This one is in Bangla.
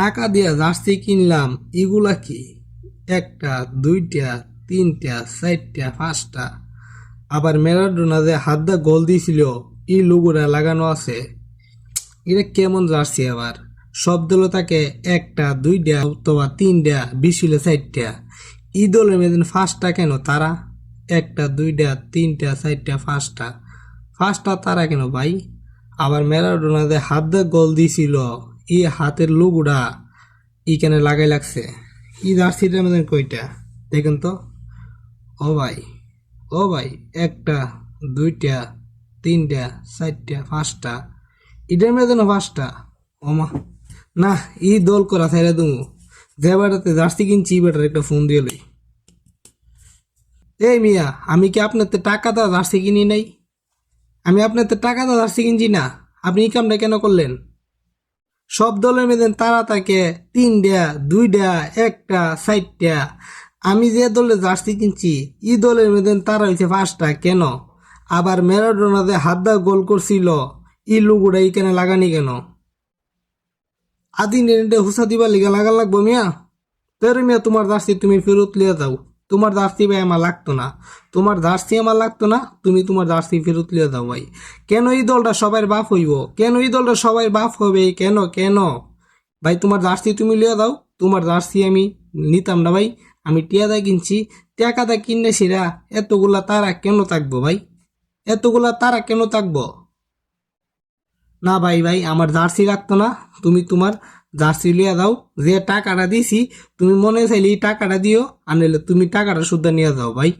টাকা দিয়া জার্সি কিনলাম, এগুলা কি? একটা, দুইটা, তিনটা, চারটা, পাঁচটা। আবার ম্যারাডোনা যে হাত দা গোল দিছিল, এই লোগোটা লাগানো আছে। এটা কেমন জার্সি আবার? সব দল তাকে একটা, দুইটা অথবা তিনটা, বেশি হলে চারটা। ই দলের মেয়েদের ফার্স্টটা কেন তারা? একটা, দুইটা, তিনটা, চারটা, পাঁচটা। ফার্স্টটা তারা কেন ভাই? আবার ম্যারাডোনা যে হাত দা গোল দিছিল, এই হাতের লোগোটা ইখানে লাগাই লাগছে। ই জার্সিটার মধ্যে কয়টা দেখেন তো। ও ভাই, ও ভাই, একটা, দুইটা, তিনটা, চারটা, পাঁচটা। এটার মধ্যে না পাঁচটা। ওমা, না, ই দল করা ছাইরা দুমু। যে বেটাতে জার্সি কিনছি ই বেটার একটা ফোন দিয়ে লই। এই মিয়া, আমি কি আপনার টাকা দেওয়া জার্সি কিনি নাই? আমি আপনার টাকা দেওয়া জার্সি কিনছি না? আপনি এই কামটা কেন করলেন? সব দলের মধ্যে তারা থাকে তিনটা, দুইটা, একটা, চারটা। আমি যে দলে জার্সি কিনছি ই দলের মধ্যে তারা হয়েছে পাঁচটা কেন? আবার ম্যারাডোনা যে হাত দা গোল করছিল, ই লোগোটা এখানে লাগানি কেন? আদি নেটে হুসা দিবার লিগা লাগা লাগবো মিয়া? তোরে মিয়া, তোমার জার্সি তুমি ফেরত লিয়ে যাও। তোমার জার্সি ভাই আমার লাগতো না। তোমার জার্সি আমার লাগতো না, তুমি তোমার জার্সি ফেরত লিয়ে যাও ভাই। কেন এই দলটা সবাই বাপ হইব? কেন এই দলটা সবাই বাপ হবে? কেন কেন ভাই? তোমার জার্সি তুমি লিয়ে দাও। তোমার জার্সি আমি নিতাম না ভাই। আমি টিয়াদা কিনছি। টাকাদা কিনে সেরা এতগুলা তারা কেন থাকবো ভাই? এতগুলা তারা কেন থাকবো? না ভাই, ভাই আমার জার্সি লাগতো না। তুমি তোমার জার্সি লিয়ে দাও। যে টাকাটা দিছি তুমি মনে চাইলে এই টাকাটা দিও, আর নাহলে তুমি টাকাটা শুদ্ধ নিয়ে যাও ভাই।